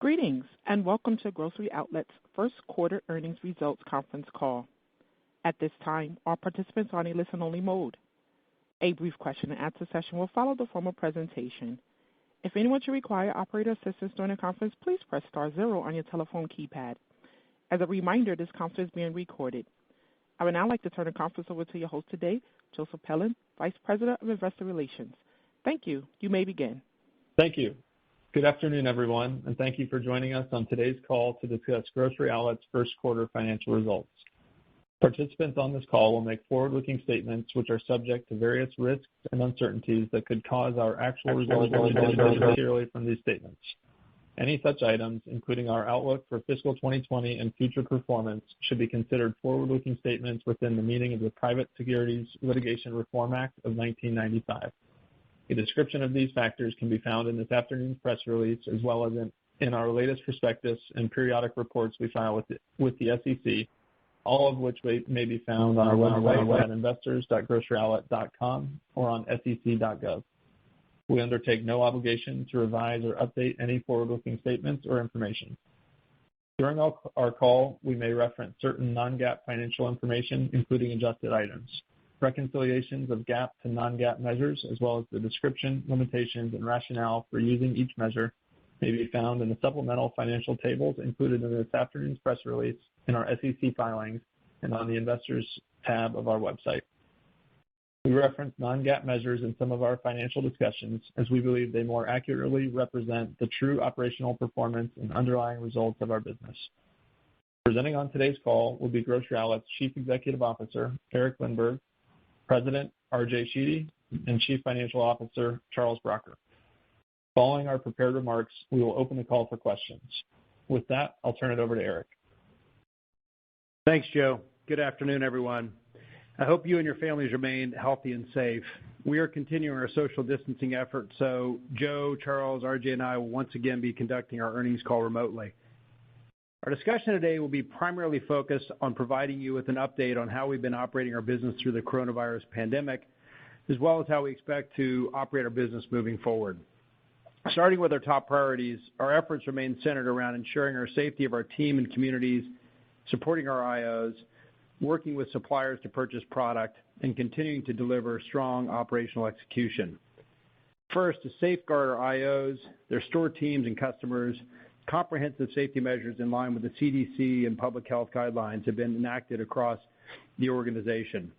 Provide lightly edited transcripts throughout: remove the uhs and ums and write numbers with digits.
Greetings, and welcome to Grocery Outlet's first quarter earnings results conference call. At this time, all participants are in a listen-only mode. A brief question-and-answer session will follow the formal presentation. If anyone should require operator assistance during the conference, please press star zero on your telephone keypad. As a reminder, this conference is being recorded. I would now like to turn the conference over to your host today, Joseph Pelland, Vice President of Investor Relations. Thank you. You may begin. Thank you. Good afternoon, everyone, and thank you for joining us on today's call to discuss Grocery Outlet's first quarter financial results. Participants on this call will make forward-looking statements which are subject to various risks and uncertainties that could cause our actual results to differ materially from these statements. Any such items, including our outlook for fiscal 2020 and future performance, should be considered forward-looking statements within the meaning of the Private Securities Litigation Reform Act of 1995. A description of these factors can be found in this afternoon's press release, as well as in our latest prospectus and periodic reports we file with the SEC, all of which may be found on our website at investors.groceryoutlet.com or on sec.gov. We undertake no obligation to revise or update any forward-looking statements or information. During our call, we may reference certain non-GAAP financial information, including adjusted items. Reconciliations of GAAP to non-GAAP measures, as well as the description, limitations, and rationale for using each measure, may be found in the supplemental financial tables included in this afternoon's press release, in our SEC filings, and on the Investors tab of our website. We reference non-GAAP measures in some of our financial discussions as we believe they more accurately represent the true operational performance and underlying results of our business. Presenting on today's call will be Grocery Outlet's Chief Executive Officer, Eric Lindberg, President R.J. Sheedy, and Chief Financial Officer Charles Bracher. Following our prepared remarks, we will open the call for questions. With that, I'll turn it over to Eric. Thanks, Joe. Good afternoon, everyone. I hope you and your families remain healthy and safe. We are continuing our social distancing efforts, so Joe, Charles, R.J., and I will once again be conducting our earnings call remotely. Our discussion today will be primarily focused on providing you with an update on how we've been operating our business through the coronavirus pandemic, as well as how we expect to operate our business moving forward. Starting with our top priorities, our efforts remain centered around ensuring our safety of our team and communities, supporting our IOs, working with suppliers to purchase product, and continuing to deliver strong operational execution. First, to safeguard our IOs, their store teams, and customers, comprehensive safety measures in line with the CDC and public health guidelines have been enacted across the organization.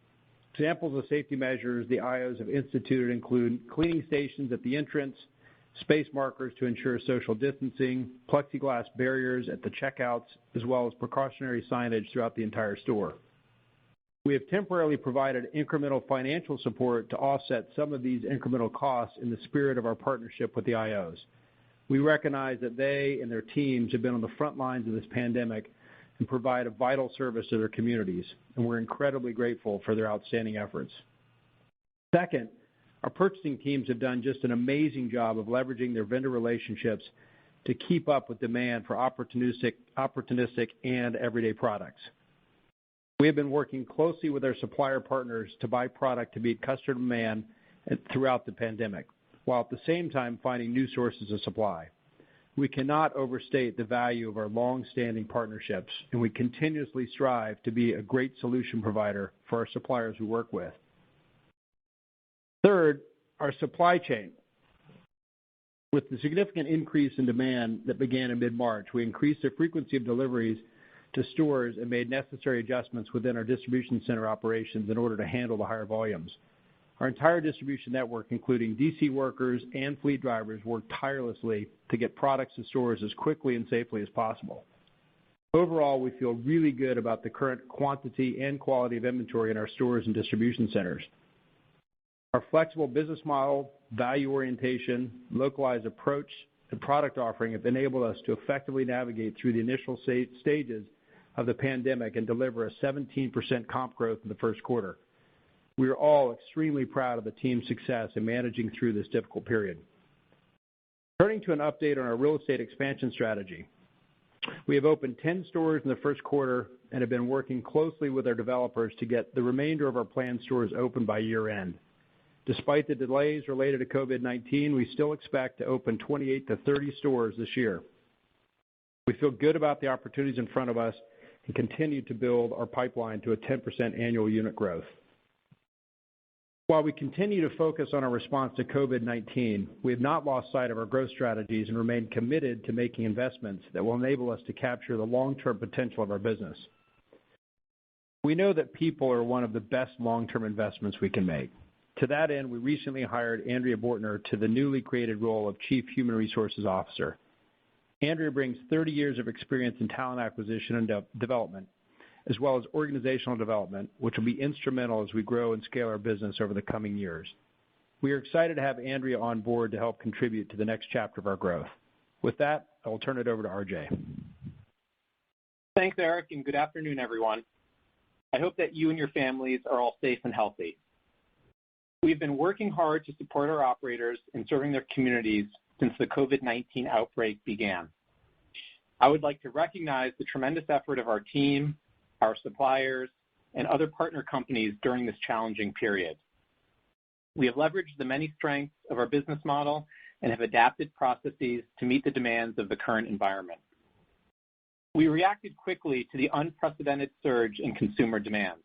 Examples of safety measures the IOs have instituted include cleaning stations at the entrance, space markers to ensure social distancing, plexiglass barriers at the checkouts, as well as precautionary signage throughout the entire store. We have temporarily provided incremental financial support to offset some of these incremental costs in the spirit of our partnership with the IOs. We recognize that they and their teams have been on the front lines of this pandemic and provide a vital service to their communities, and we're incredibly grateful for their outstanding efforts. Second, our purchasing teams have done just an amazing job of leveraging their vendor relationships to keep up with demand for opportunistic and everyday products. We have been working closely with our supplier partners to buy product to meet customer demand throughout the pandemic, while at the same time finding new sources of supply. We cannot overstate the value of our long-standing partnerships, and we continuously strive to be a great solution provider for our suppliers we work with. Third, our supply chain. With the significant increase in demand that began in mid-March, we increased the frequency of deliveries to stores and made necessary adjustments within our distribution center operations in order to handle the higher volumes. Our entire distribution network, including DC workers and fleet drivers, worked tirelessly to get products to stores as quickly and safely as possible. Overall, we feel really good about the current quantity and quality of inventory in our stores and distribution centers. Our flexible business model, value orientation, localized approach, and product offering have enabled us to effectively navigate through the initial stages of the pandemic and deliver a 17% comp growth in the first quarter. We are all extremely proud of the team's success in managing through this difficult period. Turning to an update on our real estate expansion strategy. We have opened 10 stores in the first quarter and have been working closely with our developers to get the remainder of our planned stores open by year-end. Despite the delays related to COVID-19, we still expect to open 28 to 30 stores this year. We feel good about the opportunities in front of us and continue to build our pipeline to a 10% annual unit growth. While we continue to focus on our response to COVID-19, we have not lost sight of our growth strategies and remain committed to making investments that will enable us to capture the long-term potential of our business. We know that people are one of the best long-term investments we can make. To that end, we recently hired Andrea Bortner to the newly created role of Chief Human Resources Officer. Andrea brings 30 years of experience in talent acquisition and development, as well as organizational development, which will be instrumental as we grow and scale our business over the coming years. We are excited to have Andrea on board to help contribute to the next chapter of our growth. With that, I will turn it over to RJ. Thanks, Eric, and good afternoon, everyone. I hope that you and your families are all safe and healthy. We've been working hard to support our operators in serving their communities since the COVID-19 outbreak began. I would like to recognize the tremendous effort of our team, our suppliers, and other partner companies during this challenging period. We have leveraged the many strengths of our business model and have adapted processes to meet the demands of the current environment. We reacted quickly to the unprecedented surge in consumer demand.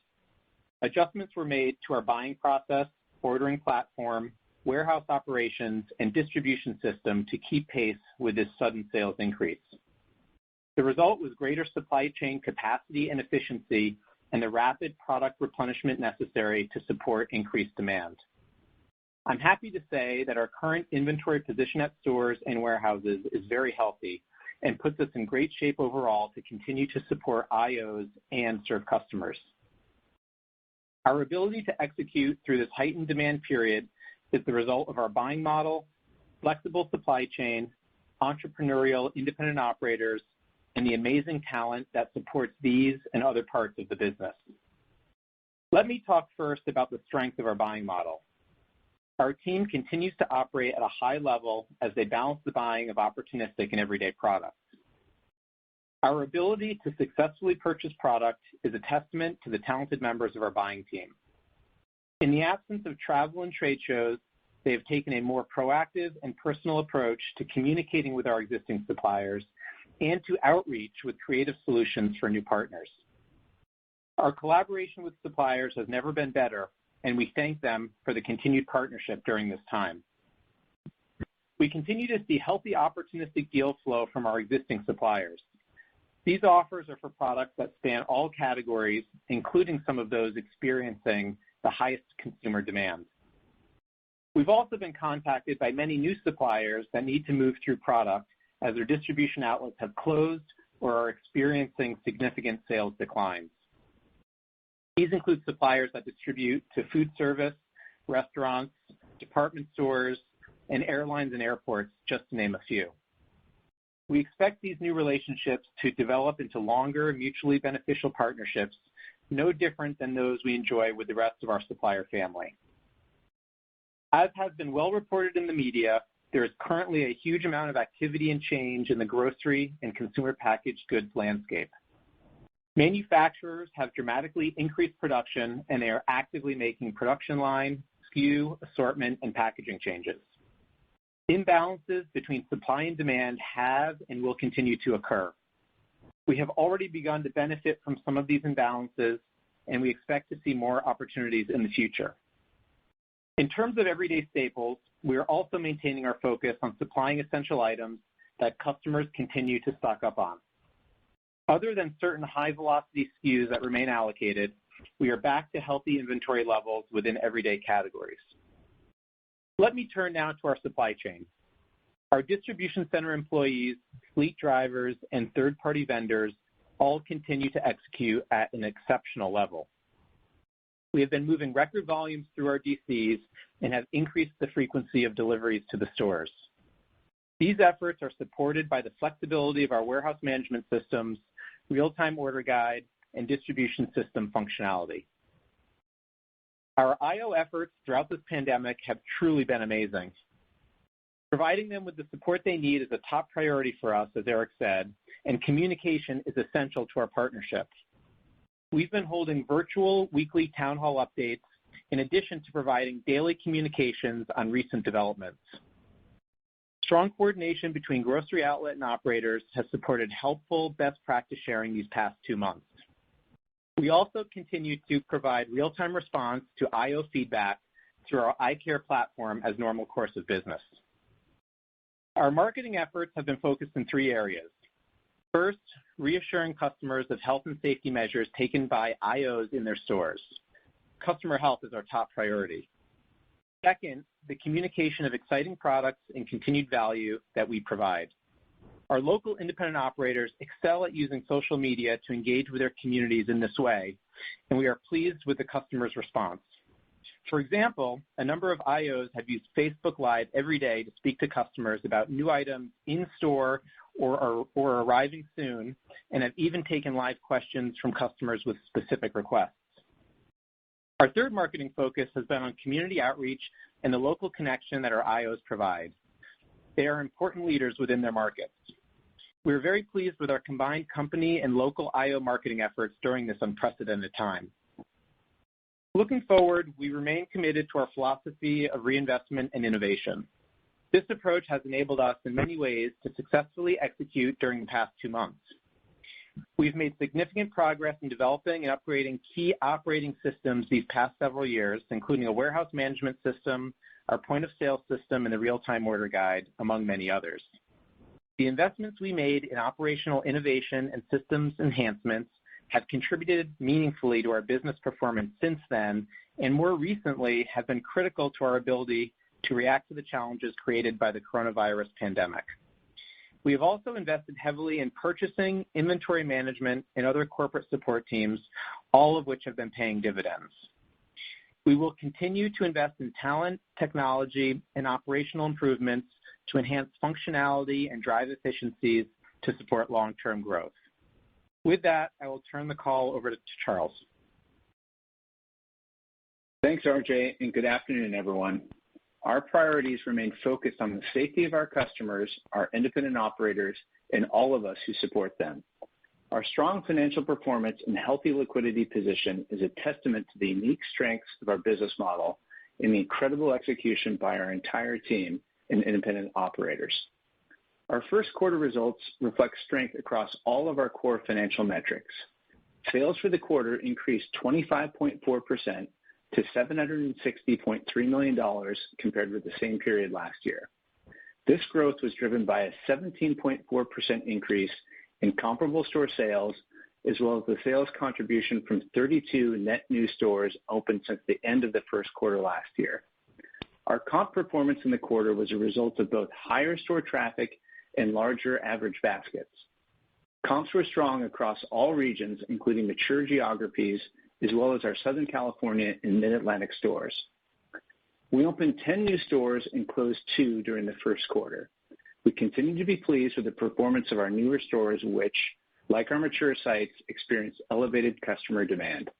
Adjustments were made to our buying process, ordering platform, warehouse operations, and distribution system to keep pace with this sudden sales increase. The result was greater supply chain capacity and efficiency and the rapid product replenishment necessary to support increased demand. I'm happy to say that our current inventory position at stores and warehouses is very healthy and puts us in great shape overall to continue to support IOs and serve customers. Our ability to execute through this heightened demand period is the result of our buying model, flexible supply chain, entrepreneurial independent operators, and the amazing talent that supports these and other parts of the business. Let me talk first about the strength of our buying model. Our team continues to operate at a high level as they balance the buying of opportunistic and everyday products. Our ability to successfully purchase product is a testament to the talented members of our buying team. In the absence of travel and trade shows, they have taken a more proactive and personal approach to communicating with our existing suppliers and to outreach with creative solutions for new partners. Our collaboration with suppliers has never been better, and we thank them for the continued partnership during this time. We continue to see healthy opportunistic deal flow from our existing suppliers. These offers are for products that span all categories, including some of those experiencing the highest consumer demand. We've also been contacted by many new suppliers that need to move through product as their distribution outlets have closed or are experiencing significant sales declines. These include suppliers that distribute to food service, restaurants, department stores, and airlines and airports, just to name a few. We expect these new relationships to develop into longer, mutually beneficial partnerships, no different than those we enjoy with the rest of our supplier family. As has been well reported in the media, there is currently a huge amount of activity and change in the grocery and consumer packaged goods landscape. Manufacturers have dramatically increased production, and they are actively making production line, SKU, assortment, and packaging changes. Imbalances between supply and demand have and will continue to occur. We have already begun to benefit from some of these imbalances, and we expect to see more opportunities in the future. In terms of everyday staples, we are also maintaining our focus on supplying essential items that customers continue to stock up on. Other than certain high-velocity SKUs that remain allocated, we are back to healthy inventory levels within everyday categories. Let me turn now to our supply chain. Our distribution center employees, fleet drivers, and third-party vendors all continue to execute at an exceptional level. We have been moving record volumes through our DCs and have increased the frequency of deliveries to the stores. These efforts are supported by the flexibility of our warehouse management systems, real-time order guide, and distribution system functionality. Our IO efforts throughout this pandemic have truly been amazing. Providing them with the support they need is a top priority for us, as Eric said, and communication is essential to our partnership. We've been holding virtual weekly town hall updates in addition to providing daily communications on recent developments. Strong coordination between Grocery Outlet and operators has supported helpful best practice sharing these past 2 months. We also continue to provide real-time response to IO feedback through our iCare platform as normal course of business. Our marketing efforts have been focused in 3 areas. First, reassuring customers of health and safety measures taken by IOs in their stores. Customer health is our top priority. Second, the communication of exciting products and continued value that we provide. Our local independent operators excel at using social media to engage with their communities in this way, and we are pleased with the customer's response. For example, a number of IOs have used Facebook Live every day to speak to customers about new items in store or arriving soon, and have even taken live questions from customers with specific requests. Our third marketing focus has been on community outreach and the local connection that our IOs provide. They are important leaders within their markets. We are very pleased with our combined company and local IO marketing efforts during this unprecedented time. Looking forward, we remain committed to our philosophy of reinvestment and innovation. This approach has enabled us in many ways to successfully execute during the past 2 months. We've made significant progress in developing and upgrading key operating systems these past several years, including a warehouse management system, our point-of-sale system, and the real-time order guide, among many others. The investments we made in operational innovation and systems enhancements have contributed meaningfully to our business performance since then, and more recently have been critical to our ability to react to the challenges created by the coronavirus pandemic. We have also invested heavily in purchasing, inventory management, and other corporate support teams, all of which have been paying dividends. We will continue to invest in talent, technology, and operational improvements to enhance functionality and drive efficiencies to support long-term growth. With that, I will turn the call over to Charles. Thanks, RJ, and good afternoon, everyone. Our priorities remain focused on the safety of our customers, our independent operators, and all of us who support them. Our strong financial performance and healthy liquidity position is a testament to the unique strengths of our business model and the incredible execution by our entire team and independent operators. Our first quarter results reflect strength across all of our core financial metrics. Sales for the quarter increased 25.4% to $760.3 million compared with the same period last year. This growth was driven by a 17.4% increase in comparable store sales, as well as the sales contribution from 32 net new stores opened since the end of the first quarter last year. Our comp performance in the quarter was a result of both higher store traffic and larger average baskets. Comps were strong across all regions, including mature geographies, as well as our Southern California and Mid-Atlantic stores. We opened 10 new stores and closed 2 during the first quarter. We continue to be pleased with the performance of our newer stores, which, like our mature sites, experience elevated customer demand.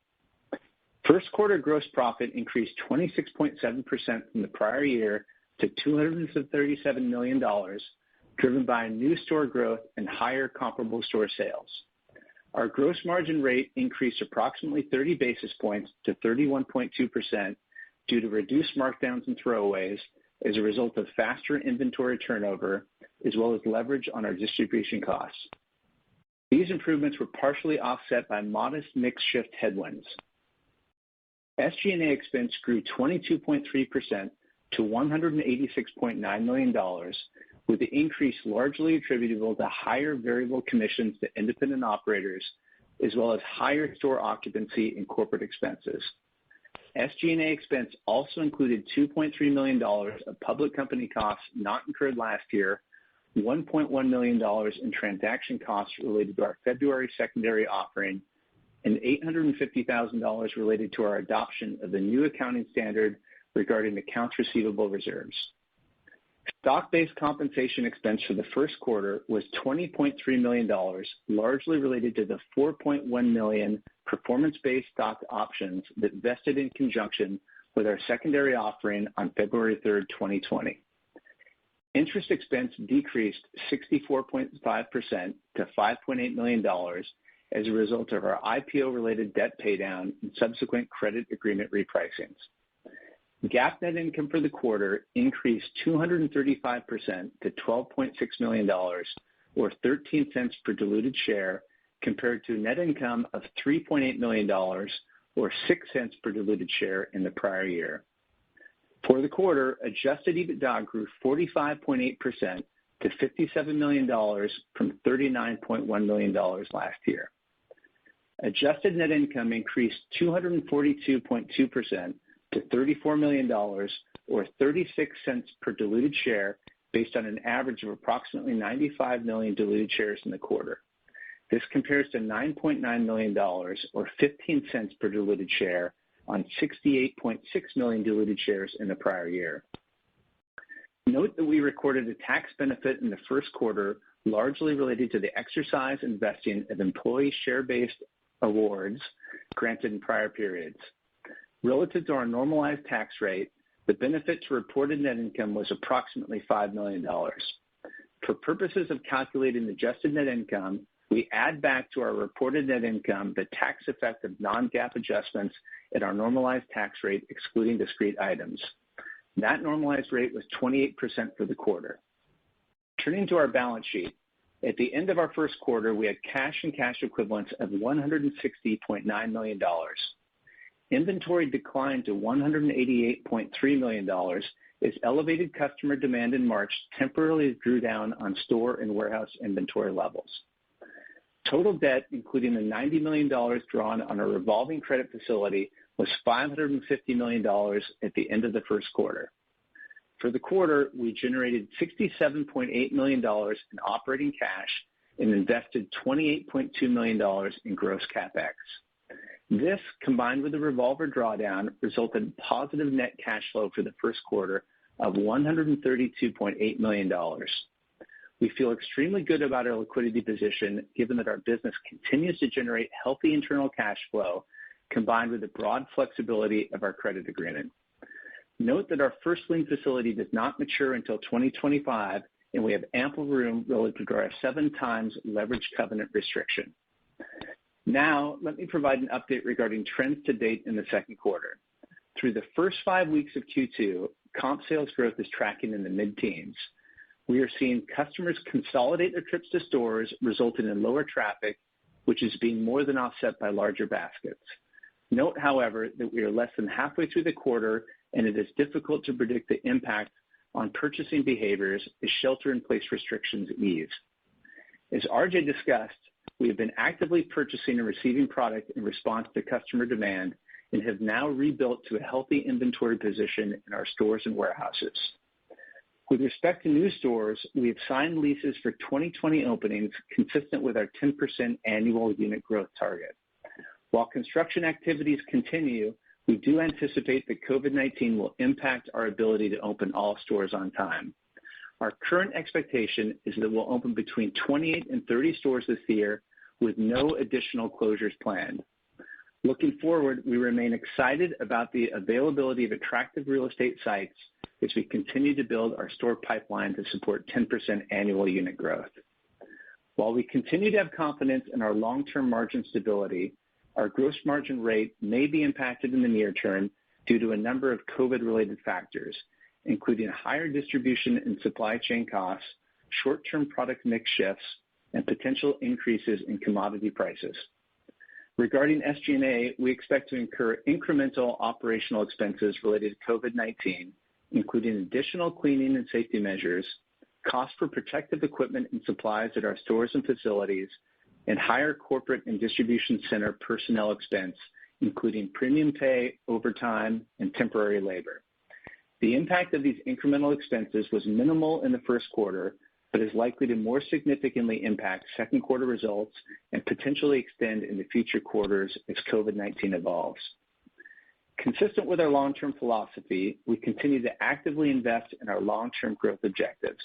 First quarter gross profit increased 26.7% from the prior year to $237 million, driven by new store growth and higher comparable store sales. Our gross margin rate increased approximately 30 basis points to 31.2% due to reduced markdowns and throwaways as a result of faster inventory turnover, as well as leverage on our distribution costs. These improvements were partially offset by modest mix shift headwinds. SG&A expense grew 22.3% to $186.9 million, with the increase largely attributable to higher variable commissions to independent operators, as well as higher store occupancy and corporate expenses. SG&A expense also included $2.3 million of public company costs not incurred last year, $1.1 million in transaction costs related to our February secondary offering, and $850,000 related to our adoption of the new accounting standard regarding accounts receivable reserves. Stock-based compensation expense for the first quarter was $20.3 million, largely related to the $4.1 million performance-based stock options that vested in conjunction with our secondary offering on February 3rd, 2020. Interest expense decreased 64.5% to $5.8 million as a result of our IPO-related debt paydown and subsequent credit agreement repricings. GAAP net income for the quarter increased 235% to $12.6 million, or 13 cents per diluted share, compared to net income of $3.8 million, or 6 cents per diluted share in the prior year. For the quarter, adjusted EBITDA grew 45.8% to $57 million from $39.1 million last year. Adjusted net income increased 242.2% to $34 million, or 36 cents per diluted share, based on an average of approximately 95 million diluted shares in the quarter. This compares to $9.9 million, or 15 cents per diluted share, on 68.6 million diluted shares in the prior year. Note that we recorded a tax benefit in the first quarter, largely related to the exercise and vesting of employee share-based awards granted in prior periods. Relative to our normalized tax rate, the benefit to reported net income was approximately $5 million. For purposes of calculating adjusted net income, we add back to our reported net income the tax effect of non-GAAP adjustments at our normalized tax rate, excluding discrete items. That normalized rate was 28% for the quarter. Turning to our balance sheet, at the end of our first quarter, we had cash and cash equivalents of $160.9 million. Inventory declined to $188.3 million as elevated customer demand in March temporarily drew down on store and warehouse inventory levels. Total debt, including the $90 million drawn on a revolving credit facility, was $550 million at the end of the first quarter. For the quarter, we generated $67.8 million in operating cash and invested $28.2 million in gross CapEx. This, combined with the revolver drawdown, resulted in positive net cash flow for the first quarter of $132.8 million. We feel extremely good about our liquidity position, given that our business continues to generate healthy internal cash flow, combined with the broad flexibility of our credit agreement. Note that our first lien facility does not mature until 2025, and we have ample room relative to our 7 times leverage covenant restriction. Now, let me provide an update regarding trends to date in the second quarter. Through the first 5 weeks of Q2, comp sales growth is tracking in the mid-teens. We are seeing customers consolidate their trips to stores, resulting in lower traffic, which is being more than offset by larger baskets. Note, however, that we are less than halfway through the quarter, and it is difficult to predict the impact on purchasing behaviors as shelter-in-place restrictions ease. As RJ discussed, we have been actively purchasing and receiving product in response to customer demand and have now rebuilt to a healthy inventory position in our stores and warehouses. With respect to new stores, we have signed leases for 2020 openings consistent with our 10% annual unit growth target. While construction activities continue, we do anticipate that COVID-19 will impact our ability to open all stores on time. Our current expectation is that we'll open between 28 and 30 stores this year, with no additional closures planned. Looking forward, we remain excited about the availability of attractive real estate sites as we continue to build our store pipeline to support 10% annual unit growth. While we continue to have confidence in our long-term margin stability, our gross margin rate may be impacted in the near term due to a number of COVID-related factors, including higher distribution and supply chain costs, short-term product mix shifts, and potential increases in commodity prices. Regarding SG&A, we expect to incur incremental operational expenses related to COVID-19, including additional cleaning and safety measures, costs for protective equipment and supplies at our stores and facilities, and higher corporate and distribution center personnel expense, including premium pay, overtime, and temporary labor. The impact of these incremental expenses was minimal in the first quarter, but is likely to more significantly impact second quarter results and potentially extend into future quarters as COVID-19 evolves. Consistent with our long-term philosophy, we continue to actively invest in our long-term growth objectives.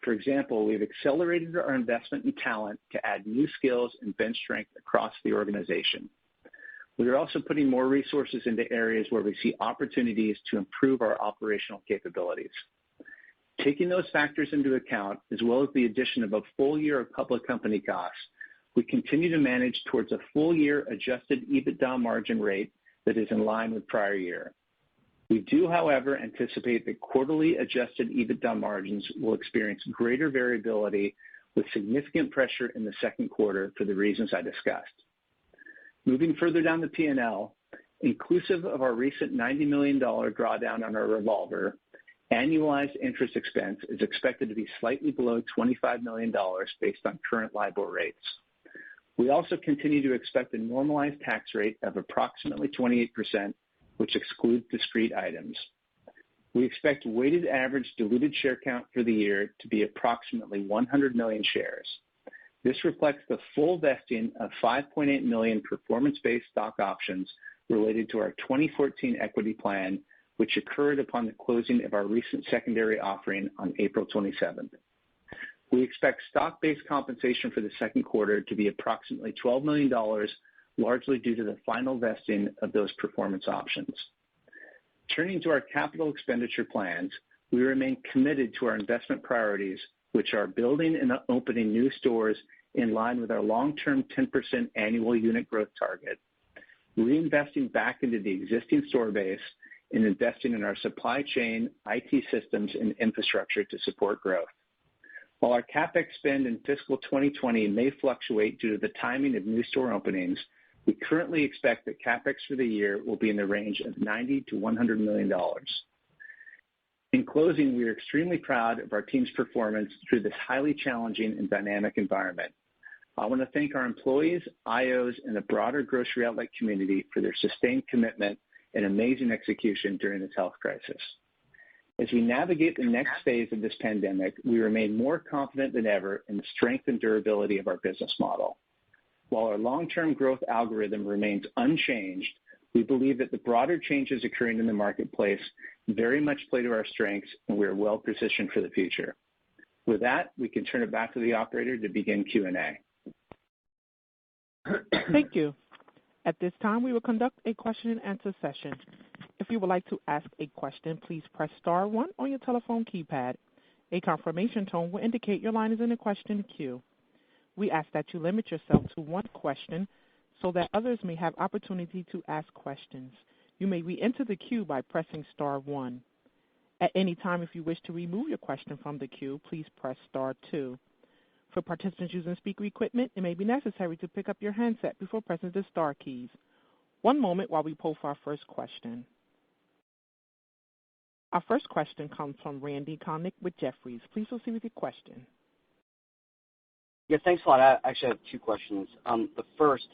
For example, we've accelerated our investment in talent to add new skills and bench strength across the organization. We are also putting more resources into areas where we see opportunities to improve our operational capabilities. Taking those factors into account, as well as the addition of a full year of public company costs, we continue to manage towards a full year adjusted EBITDA margin rate that is in line with prior year. We do, however, anticipate that quarterly adjusted EBITDA margins will experience greater variability with significant pressure in the second quarter for the reasons I discussed. Moving further down the P&L, inclusive of our recent $90 million drawdown on our revolver, annualized interest expense is expected to be slightly below $25 million based on current LIBOR rates. We also continue to expect a normalized tax rate of approximately 28%, which excludes discrete items. We expect weighted average diluted share count for the year to be approximately 100 million shares. This reflects the full vesting of 5.8 million performance-based stock options related to our 2014 equity plan, which occurred upon the closing of our recent secondary offering on April 27th. We expect stock-based compensation for the second quarter to be approximately $12 million, largely due to the final vesting of those performance options. Turning to our capital expenditure plans, we remain committed to our investment priorities, which are building and opening new stores in line with our long-term 10% annual unit growth target, reinvesting back into the existing store base, and investing in our supply chain, IT systems, and infrastructure to support growth. While our CapEx spend in fiscal 2020 may fluctuate due to the timing of new store openings, we currently expect that CapEx for the year will be in the range of $90 to $100 million. In closing, we are extremely proud of our team's performance through this highly challenging and dynamic environment. I want to thank our employees, IOs, and the broader grocery outlet community for their sustained commitment and amazing execution during this health crisis. As we navigate the next phase of this pandemic, we remain more confident than ever in the strength and durability of our business model. While our long-term growth algorithm remains unchanged, we believe that the broader changes occurring in the marketplace very much play to our strengths, and we are well positioned for the future. With that, we can turn it back to the operator to begin Q&A. Thank you. At this time, we will conduct a question-and-answer session. If you would like to ask a question, please press star 1 on your telephone keypad. A confirmation tone will indicate your line is in the question queue. We ask that you limit yourself to one question so that others may have opportunity to ask questions. You may re-enter the queue by pressing star 1. At any time, if you wish to remove your question from the queue, please press star 2. For participants using speaker equipment, it may be necessary to pick up your handset before pressing the star keys. One moment while we poll for our first question. Our first question comes from Randy Konik with Jefferies. Please proceed with your question. Yeah, thanks a lot. I actually have two questions. The first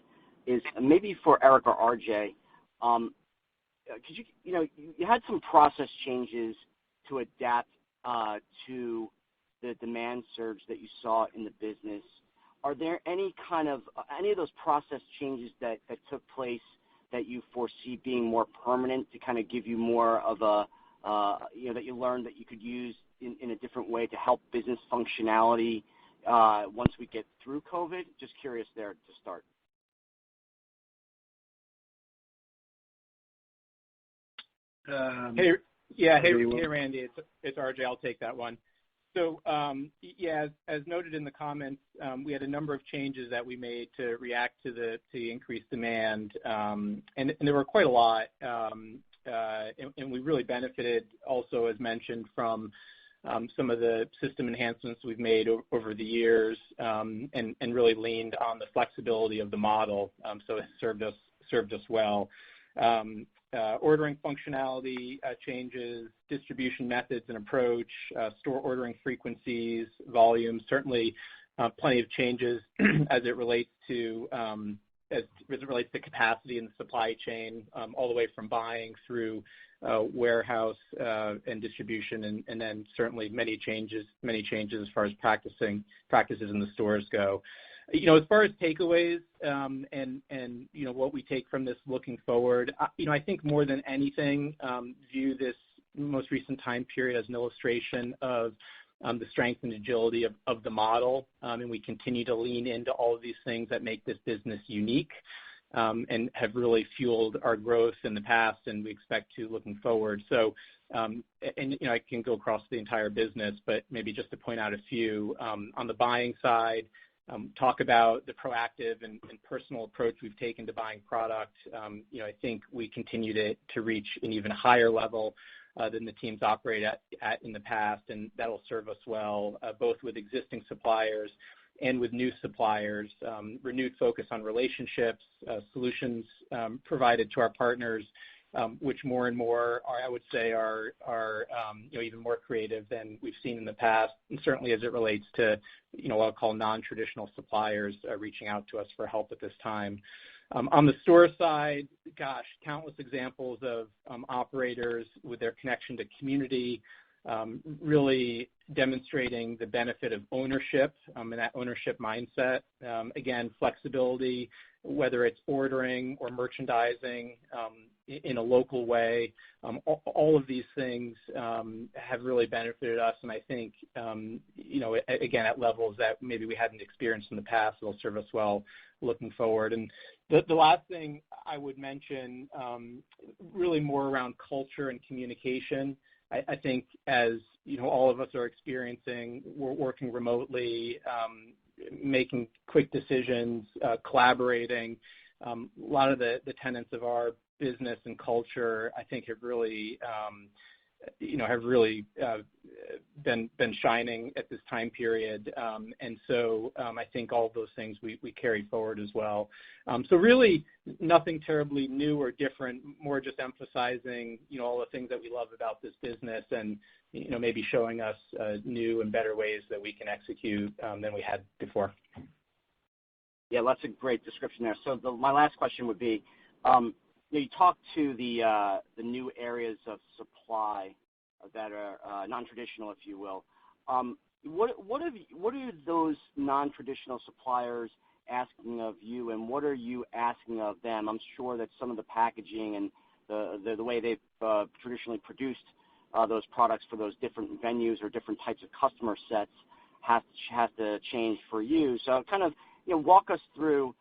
is maybe for Eric or RJ. Could you had some process changes to adapt to the demand surge that you saw in the business. Are there any of those process changes that took place that you foresee being more permanent to kind of give you more of a, that you learned that you could use in a different way to help business functionality once we get through COVID? Just curious there to start. Hey, Randy, it's RJ. I'll take that one. So, as noted in the comments, we had a number of changes that we made to react to the increased demand, and there were quite a lot, and we really benefited also, as mentioned, from some of the system enhancements we've made over the years, and really leaned on the flexibility of the model, so it served us well. Ordering functionality changes, distribution methods and approach, store ordering frequencies, volumes, certainly plenty of changes as it relates to capacity in the supply chain, all the way from buying through warehouse and distribution, and then certainly many changes as far as practices in the stores go. As far as takeaways and what we take from this looking forward, I think more than anything, view this most recent time period as an illustration of the strength and agility of the model, and we continue to lean into all of these things that make this business unique, and have really fueled our growth in the past, and we expect to looking forward. So, I can go across the entire business, but maybe just to point out a few. On the buying side, talk about the proactive and personal approach we've taken to buying product. I think we continue to reach an even higher level than the teams operate at in the past, and that'll serve us well, both with existing suppliers and with new suppliers. Renewed focus on relationships, solutions provided to our partners, which more and more are, I would say, are even more creative than we've seen in the past, and certainly as it relates to what I'll call non-traditional suppliers reaching out to us for help at this time. On the store side, countless examples of operators with their connection to community, really demonstrating the benefit of ownership and that ownership mindset. Again, flexibility, whether it's ordering or merchandising in a local way. All of these things have really benefited us, and I think, again, at levels that maybe we hadn't experienced in the past, it'll serve us well looking forward. And the last thing I would mention, really more around culture and communication. I think as all of us are experiencing, we're working remotely, making quick decisions, collaborating. A lot of the tenets of our business and culture, I think, have really been shining at this time period, and so I think all of those things we carry forward as well. So really nothing terribly new or different, more just emphasizing all the things that we love about this business, and maybe showing us new and better ways that we can execute than we had before. Yeah, that's a great description there. So my last question would be, you talked to the new areas of supply that are non-traditional, if you will. What are those non-traditional suppliers asking of you, and what are you asking of them? I'm sure that some of the packaging and the way they've traditionally produced those products for those different venues or different types of customer sets has to change for you. So kind of walk us through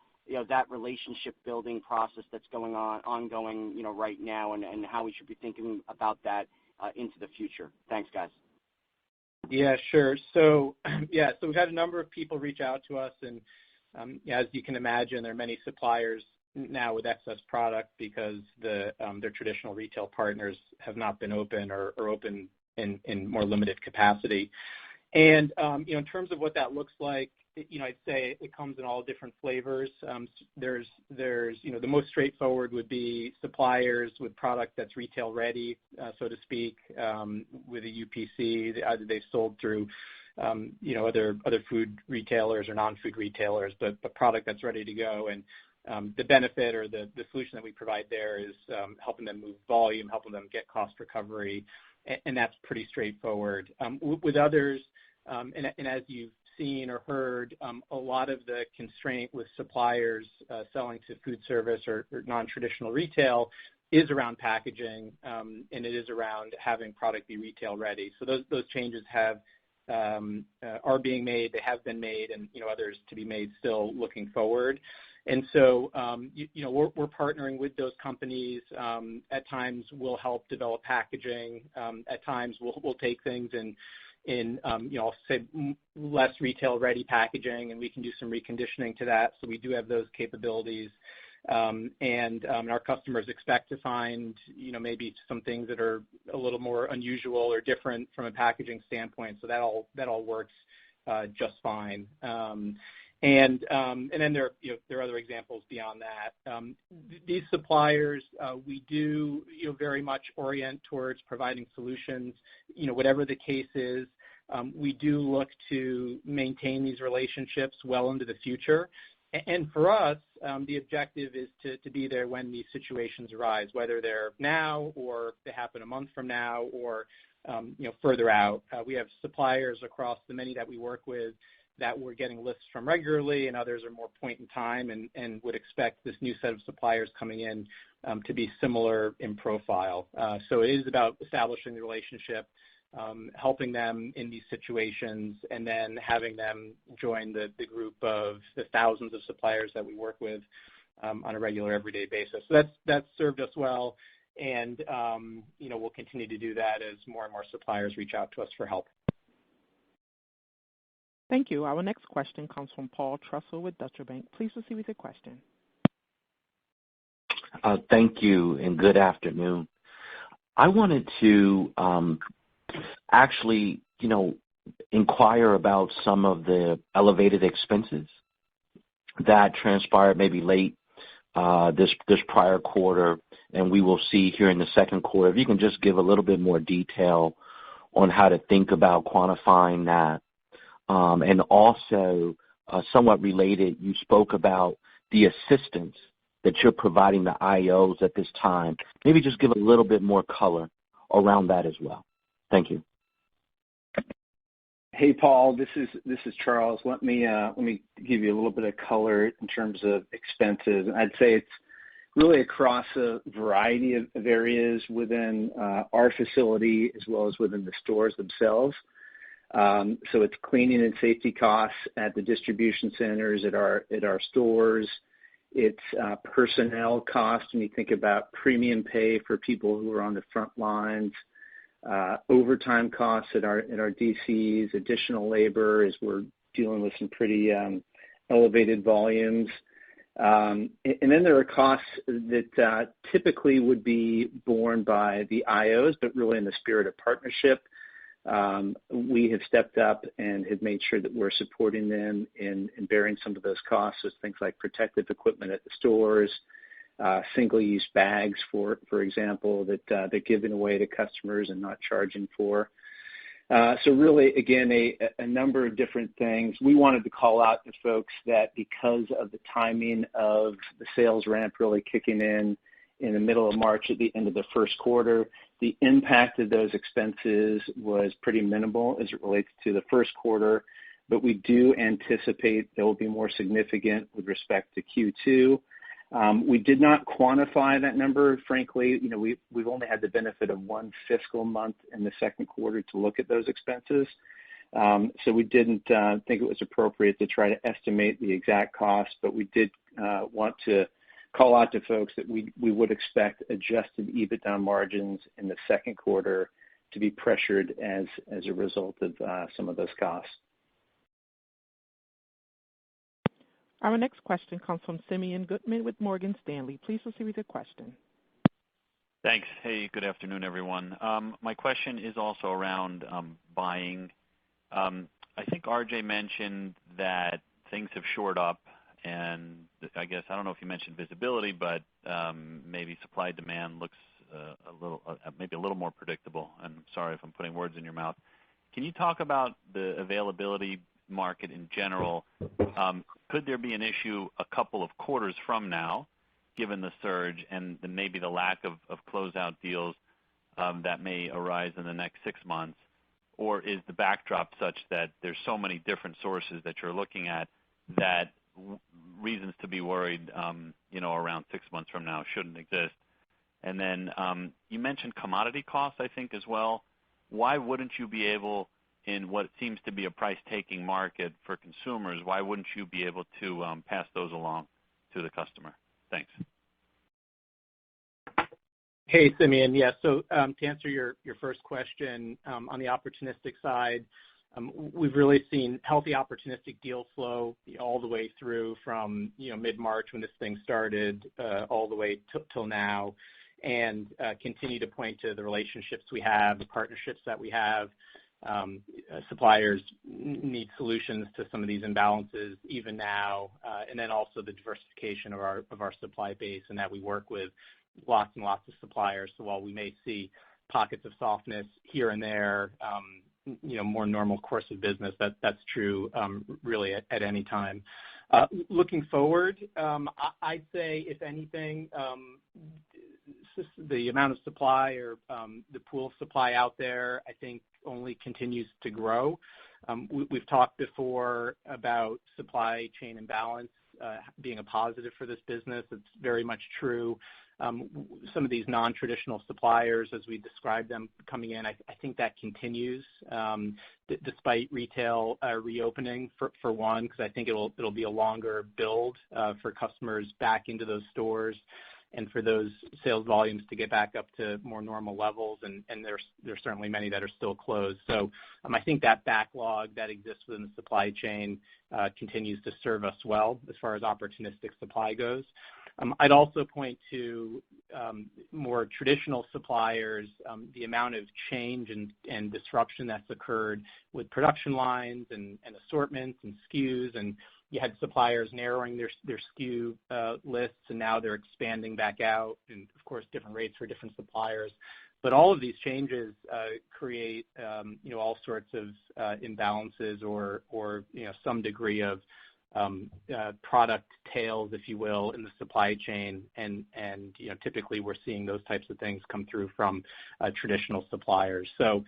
that relationship building process that's ongoing right now, and how we should be thinking about that into the future. Thanks, guys. Yeah, sure. So we've had a number of people reach out to us, and as you can imagine, there are many suppliers now with excess product because their traditional retail partners have not been open or open in more limited capacity. And in terms of what that looks like, I'd say it comes in all different flavors. There's the most straightforward would be suppliers with product that's retail ready, so to speak, with a UPC. Either they've sold through other food retailers or non-food retailers, but product that's ready to go. And the benefit or the solution that we provide there is helping them move volume, helping them get cost recovery, and that's pretty straightforward. With others, and as you've seen or heard, a lot of the constraint with suppliers selling to food service or non-traditional retail is around packaging, and it is around having product be retail ready. So those changes are being made, they have been made, and others to be made still looking forward. And so we're partnering with those companies. At times we'll help develop packaging. At times we'll take things in I'll say less retail ready packaging, and we can do some reconditioning to that. So we do have those capabilities, and our customers expect to find maybe some things that are a little more unusual or different from a packaging standpoint. So that all works just fine. And then there are other examples beyond that. These suppliers, we do very much orient towards providing solutions. Whatever the case is, we do look to maintain these relationships well into the future. And for us, the objective is to be there when these situations arise, whether they're now or they happen a month from now or further out. We have suppliers across the many that we work with that we're getting lists from regularly, and others are more point in time and would expect this new set of suppliers coming in to be similar in profile. So it is about establishing the relationship, helping them in these situations, and then having them join the group of the thousands of suppliers that we work with on a regular, everyday basis. So that's served us well, and we'll continue to do that as more and more suppliers reach out to us for help. Thank you. Our next question comes from Paul Trussell with Deutsche Bank. Please proceed with your question. Thank you, and good afternoon. I wanted to actually, inquire about some of the elevated expenses that transpired maybe late this prior quarter, and we will see here in the second quarter. If you can just give a little bit more detail on how to think about quantifying that. And also, somewhat related, you spoke about the assistance that you're providing the IOs at this time. Maybe just give a little bit more color around that as well. Thank you. Hey, Paul, this is Charles. Let me give you a little bit of color in terms of expenses. I'd say it's really across a variety of areas within our facility as well as within the stores themselves. So it's cleaning and safety costs at the distribution centers, at our stores. It's personnel costs when you think about premium pay for people who are on the front lines, overtime costs at our DCs, additional labor as we're dealing with some pretty elevated volumes. And then there are costs that typically would be borne by the IOs, but really in the spirit of partnership. We have stepped up and have made sure that we're supporting them in bearing some of those costs, as things like protective equipment at the stores, single-use bags, for example, that they're giving away to customers and not charging for. So really, again, a number of different things. We wanted to call out to folks that because of the timing of the sales ramp really kicking in the middle of March at the end of the first quarter, the impact of those expenses was pretty minimal as it relates to the first quarter, but we do anticipate they will be more significant with respect to Q2. We did not quantify that number. Frankly, we've only had the benefit of one fiscal month in the second quarter to look at those expenses. So we didn't think it was appropriate to try to estimate the exact cost, but we did want to call out to folks that we would expect adjusted EBITDA margins in the second quarter to be pressured as a result of some of those costs. Our next question comes from Simeon Gutman with Morgan Stanley. Please proceed with your question. Thanks. Hey, good afternoon, everyone. My question is also around buying. I think RJ mentioned that things have shored up, and I guess, I don't know if you mentioned visibility, but maybe supply demand looks maybe a little more predictable. And I'm sorry if I'm putting words in your mouth. Can you talk about the availability market in general? Could there be an issue a couple of quarters from now, given the surge and maybe the lack of closeout deals that may arise in the next 6 months? Or is the backdrop such that there's so many different sources that you're looking at that reasons to be worried, around 6 months from now shouldn't exist? And then you mentioned commodity costs, I think, as well. Why wouldn't you be able, in what seems to be a price-taking market for consumers, why wouldn't you be able to pass those along to the customer? Thanks. Hey, Simeon. Yeah, so to answer your first question, on the opportunistic side, we've really seen healthy opportunistic deal flow all the way through from mid-March when this thing started all the way till now, and continue to point to the relationships we have, the partnerships that we have. Suppliers need solutions to some of these imbalances even now, and then also the diversification of our supply base, and that we work with lots and lots of suppliers. So while we may see pockets of softness here and there, more normal course of business, that's true really at any time. Looking forward, I'd say, if anything, the amount of supply or the pool of supply out there, I think, only continues to grow. We've talked before about supply chain imbalance being a positive for this business. It's very much true. Some of these non-traditional suppliers, as we describe them coming in, I think that continues despite retail reopening, for one, because I think it'll be a longer build for customers back into those stores. and for those sales volumes to get back up to more normal levels, and there's certainly many that are still closed. So I think that backlog that exists within the supply chain continues to serve us well as far as opportunistic supply goes. I'd also point to more traditional suppliers, the amount of change and disruption that's occurred with production lines and assortments and SKUs, and you had suppliers narrowing their SKU lists, and now they're expanding back out, and of course different rates for different suppliers. But all of these changes create all sorts of imbalances or some degree of product tails, if you will, in the supply chain, and typically we're seeing those types of things come through from traditional suppliers. So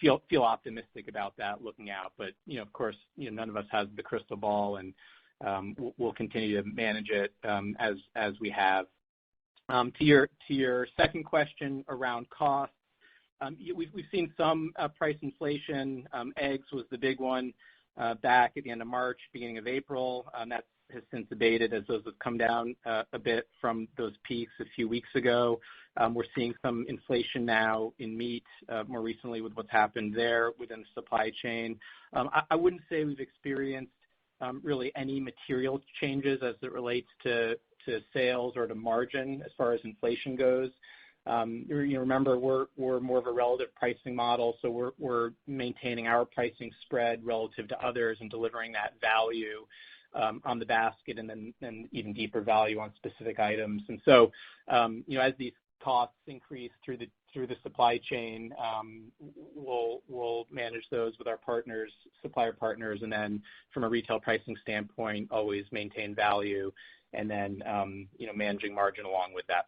feel optimistic about that looking out, but of course none of us has the crystal ball, and we'll continue to manage it as we have. To your second question around cost, we've seen some price inflation. Eggs was the big one back at the end of March, beginning of April. That has since abated as those have come down a bit from those peaks a few weeks ago. We're seeing some inflation now in meat more recently with what's happened there within the supply chain. I wouldn't say we've experienced really any material changes as it relates to sales or to margin as far as inflation goes. Remember, we're more of a relative pricing model, so we're maintaining our pricing spread relative to others and delivering that value on the basket, and then even deeper value on specific items. And so, as these costs increase through the supply chain, we'll manage those with our partners, supplier partners, and then from a retail pricing standpoint, always maintain value, and then managing margin along with that.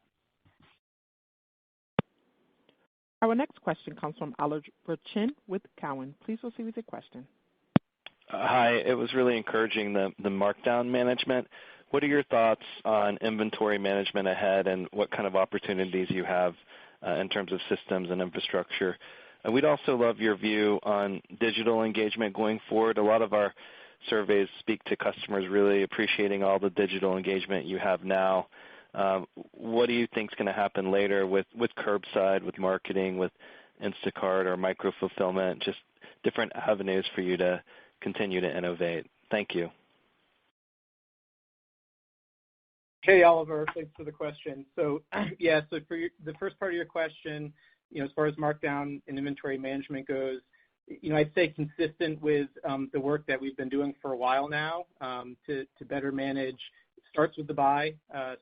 Our next question comes from Oliver Chen with Cowen. Please proceed with your question. Hi. It was really encouraging, the markdown management. What are your thoughts on inventory management ahead, and what kind of opportunities you have in terms of systems and infrastructure? And we'd also love your view on digital engagement going forward. A lot of our surveys speak to customers really appreciating all the digital engagement you have now. What do you think is going to happen later with curbside, with marketing, with Instacart or micro-fulfillment, just different avenues for you to continue to innovate? Thank you. Hey, Oliver. Thanks for the question. So, so for the first part of your question, as far as markdown and inventory management goes, I'd say consistent with the work that we've been doing for a while now to better manage. Starts with the buy,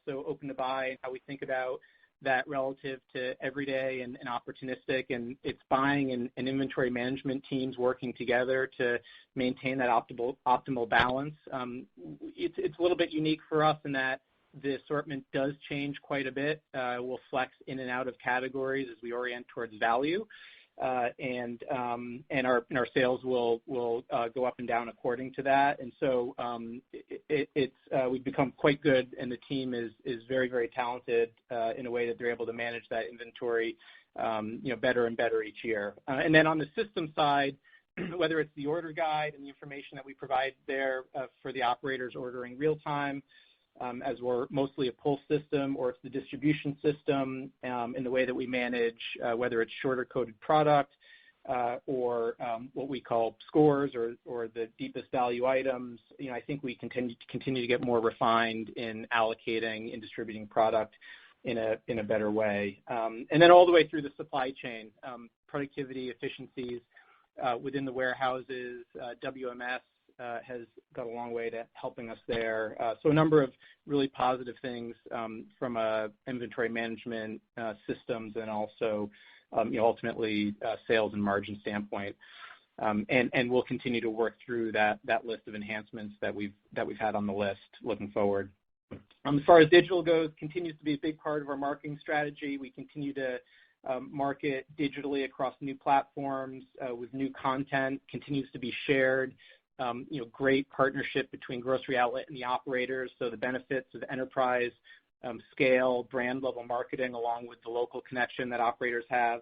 so open to buy, and how we think about that relative to everyday and opportunistic, and it's buying and inventory management teams working together to maintain that optimal balance. It's a little bit unique for us in that the assortment does change quite a bit. We'll flex in and out of categories as we orient towards value. And our sales will go up and down according to that. And so we've become quite good, and the team is very, very talented in a way that they're able to manage that inventory better and better each year. And then on the system side, whether it's the order guide and the information that we provide there for the operators ordering real time, as we're mostly a pull system, or it's the distribution system in the way that we manage, whether it's shorter coded product or what we call scores or the deepest value items. I think we continue to get more refined in allocating and distributing product in a better way. And then all the way through the supply chain, productivity, efficiencies within the warehouses, WMS has got a long way to helping us there. So a number of really positive things from a inventory management systems, and also ultimately sales and margin standpoint. And we'll continue to work through that list of enhancements that we've had on the list looking forward. As far as digital goes, continues to be a big part of our marketing strategy. We continue to market digitally across new platforms with new content, continues to be shared. Great partnership between Grocery Outlet and the operators, so the benefits of enterprise scale, brand level marketing, along with the local connection that operators have.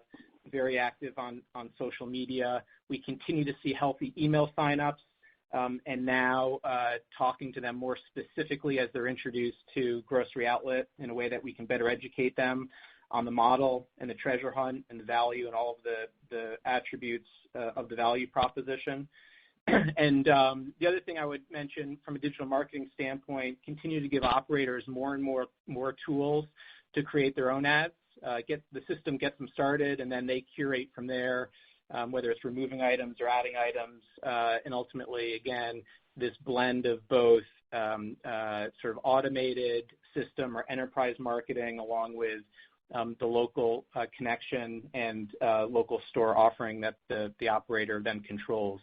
Very active on social media. We continue to see healthy email signups and now talking to them more specifically as they're introduced to Grocery Outlet in a way that we can better educate them on the model and the treasure hunt and the value and all of the attributes of the value proposition. And the other thing I would mention from a digital marketing standpoint, continue to give operators more and more tools to create their own ads. Get the system gets them started, and then they curate from there, whether it's removing items or adding items, and ultimately, again, this blend of both sort of automated system or enterprise marketing along with the local connection and local store offering that the operator then controls.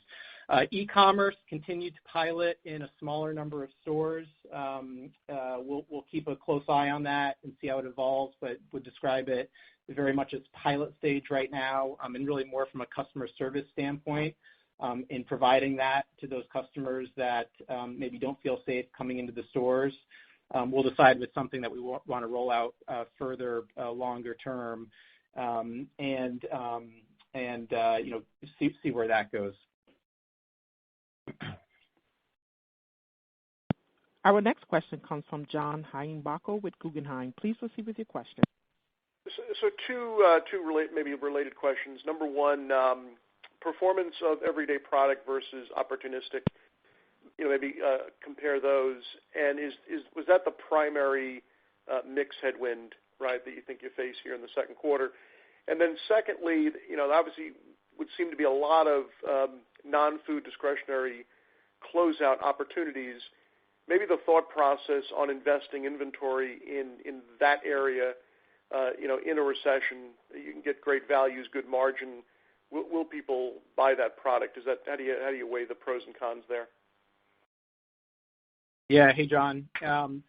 E-commerce continued to pilot in a smaller number of stores. We'll keep a close eye on that and see how it evolves, but would describe it very much as pilot stage right now, and really more from a customer service standpoint in providing that to those customers that maybe don't feel safe coming into the stores. We'll decide if it's something that we want to roll out further longer term, and see where that goes. Our next question comes from John Heinbockel with Guggenheim. Please proceed with your question. So two maybe related questions. Number one, performance of everyday product versus opportunistic. Maybe compare those. And was that the primary mix headwind, right, that you think you face here in the second quarter? And then secondly, obviously would seem to be a lot of non-food discretionary closeout opportunities. Maybe the thought process on investing inventory in that area, in a recession, you can get great values, good margin. Will people buy that product? How do you weigh the pros and cons there? Yeah. Hey, John.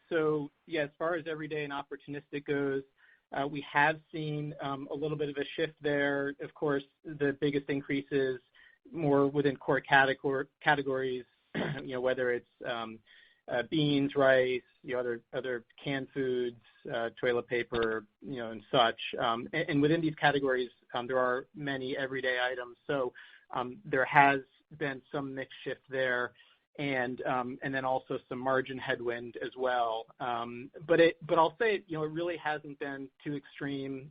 So as far as everyday and opportunistic goes, we have seen a little bit of a shift there. Of course, the biggest increase is more within core categories, whether it's beans, rice, other canned foods, toilet paper, and such. And within these categories, there are many everyday items. So there has been some mix shift there, and then also some margin headwind as well. But I'll say, it really hasn't been too extreme.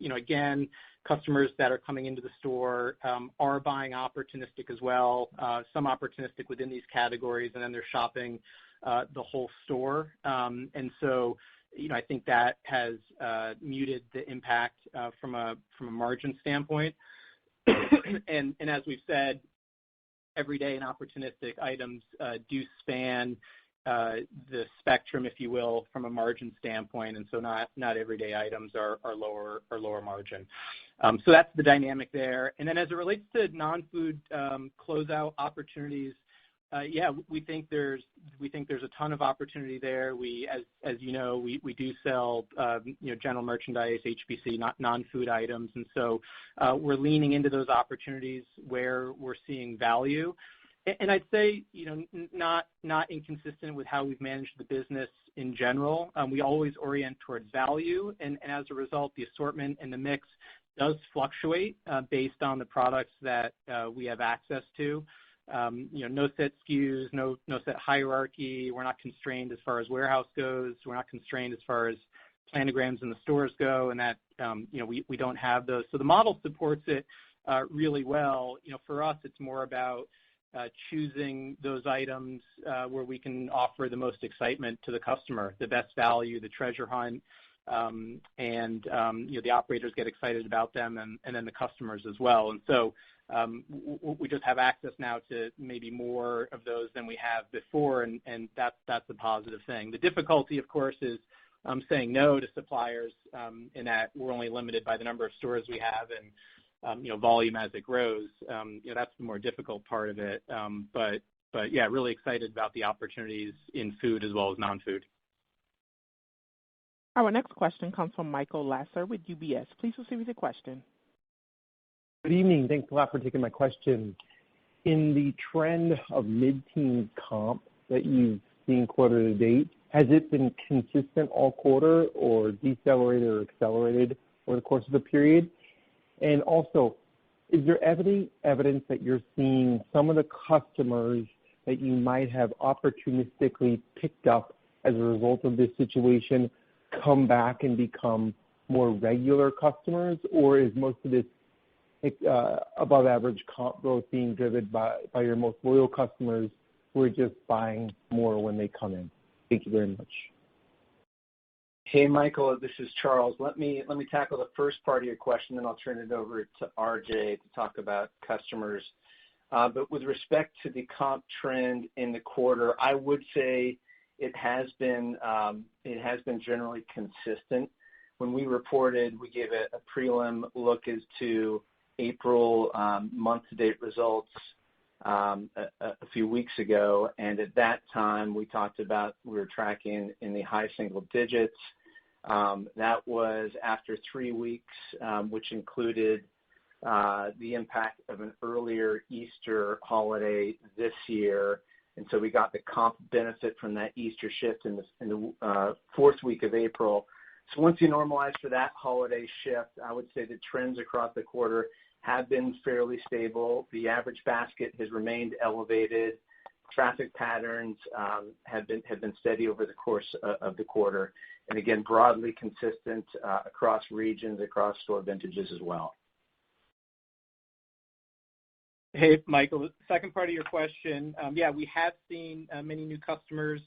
Again, customers that are coming into the store are buying opportunistic as well. Some opportunistic within these categories, and then they're shopping the whole store. And so, I think that has muted the impact from a margin standpoint. And as we've said, everyday and opportunistic items do span the spectrum, if you will, from a margin standpoint, and so not everyday items are lower margin. So that's the dynamic there. And then as it relates to non-food closeout opportunities, we think there's a ton of opportunity there. We, as you know, we do sell general merchandise, HBC, not non-food items, and so we're leaning into those opportunities where we're seeing value. And I'd say not inconsistent with how we've managed the business in general. We always orient towards value, and as a result, the assortment and the mix does fluctuate based on the products that we have access to. No set SKUs, no set hierarchy. We're not constrained as far as warehouse goes. We're not constrained as far as planograms in the stores go, and that we don't have those. So the model supports it really well. For us, it's more about choosing those items where we can offer the most excitement to the customer, the best value, the treasure hunt, and the operators get excited about them, and then the customers as well. And so we just have access now to maybe more of those than we have before, and that's a positive thing. The difficulty, of course, is saying no to suppliers in that we're only limited by the number of stores we have and volume as it grows. That's the more difficult part of it. But really excited about the opportunities in food as well as non-food. Our next question comes from Michael Lasser with UBS. Please proceed with your question. Good evening. Thanks a lot for taking my question. In the trend of mid-teen comp that you've seen quarter to date, has it been consistent all quarter or decelerated or accelerated over the course of the period? And also, is there evidence that you're seeing some of the customers that you might have opportunistically picked up as a result of this situation come back and become more regular customers, or is most of this above average comp growth being driven by your most loyal customers who are just buying more when they come in? Thank you very much. Hey, Michael, this is Charles. Let me tackle the first part of your question, then I'll turn it over to RJ to talk about customers. But with respect to the comp trend in the quarter, I would say it has been generally consistent. When we reported, we gave a prelim look as to April month-to-date results a few weeks ago, and at that time we talked about we were tracking in the high single digits. That was after 3 weeks, which included the impact of an earlier Easter holiday this year, and so we got the comp benefit from that Easter shift in the fourth week of April. So once you normalize for that holiday shift, I would say the trends across the quarter have been fairly stable. The average basket has remained elevated. Traffic patterns have been steady over the course of the quarter, and again, broadly consistent across regions, across store vintages as well. Hey, Michael, the second part of your question, we have seen many new customers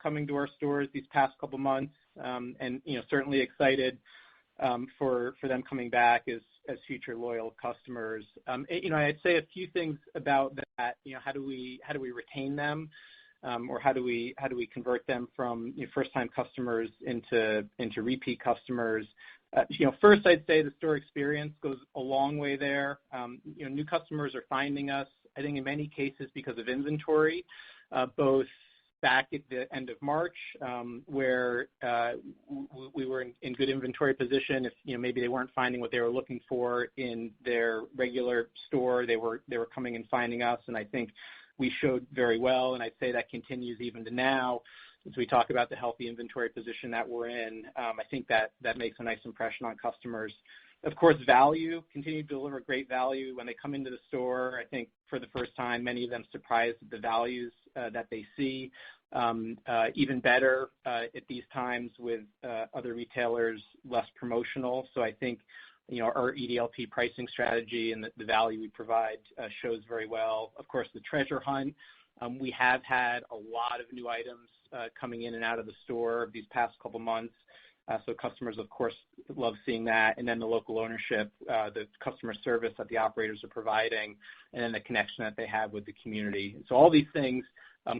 coming to our stores these past couple months, and certainly excited for them coming back as future loyal customers. I'd say a few things about that. How do we retain them, or how do we convert them from first-time customers into repeat customers? First, I'd say the store experience goes a long way there. New customers are finding us, I think, in many cases because of inventory, both back at the end of March, where we were in good inventory position. If maybe they weren't finding what they were looking for in their regular store, they were coming and finding us, and I think we showed very well, and I'd say that continues even to now. As we talk about the healthy inventory position that we're in, I think that makes a nice impression on customers. Of course, value, continue to deliver great value when they come into the store. I think for the first time, many of them surprised at the values that they see. Even better at these times with other retailers less promotional. So I think our EDLP pricing strategy and the value we provide shows very well. Of course, the treasure hunt. We have had a lot of new items coming in and out of the store these past couple months. So customers, of course, love seeing that. And then the local ownership, the customer service that the operators are providing, and then the connection that they have with the community. So all these things,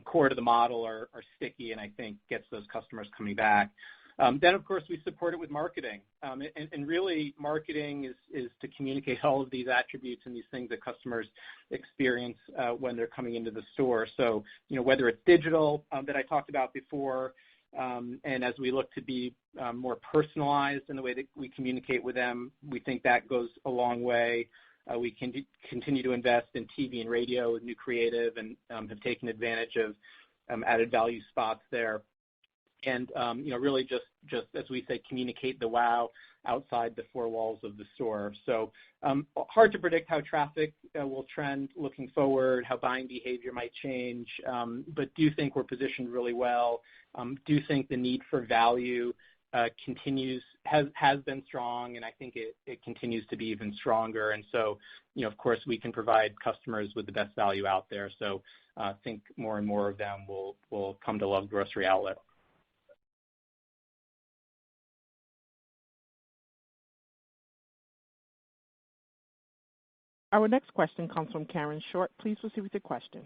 core to the model, are sticky, and I think gets those customers coming back. Then, of course, we support it with marketing. And really, marketing is to communicate all of these attributes and these things that customers experience when they're coming into the store. So, whether it's digital that I talked about before, and as we look to be more personalized in the way that we communicate with them, we think that goes a long way. We can continue to invest in TV and radio with new creative, and have taken advantage of added value spots there. And, really just as we say, communicate the wow outside the four walls of the store. So hard to predict how traffic will trend looking forward, how buying behavior might change, but do think we're positioned really well. Do think the need for value has been strong, and I think it continues to be even stronger. And so, of course, we can provide customers with the best value out there. So I think more and more of them will come to love Grocery Outlet. Our next question comes from Karen Short. Please proceed with your question.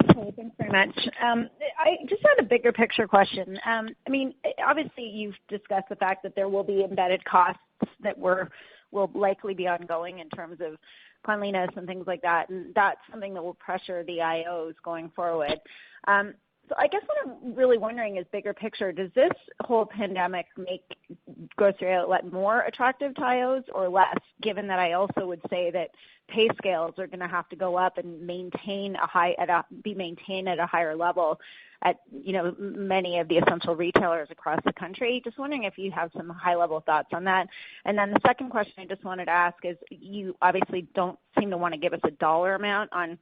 Okay, thanks very much. I just had a bigger picture question. Obviously you've discussed the fact that there will be embedded costs that will likely be ongoing in terms of cleanliness and things like that, and that's something that will pressure the IOs going forward. So I guess what I'm really wondering is, bigger picture, does this whole pandemic make Grocery Outlet more attractive to IOs or less, given that I also would say that pay scales are going to have to go up and be maintained at a higher level at many of the essential retailers across the country? Just wondering if you have some high-level thoughts on that. And then the second question I just wanted to ask is, you obviously don't seem to want to give us a dollar amount on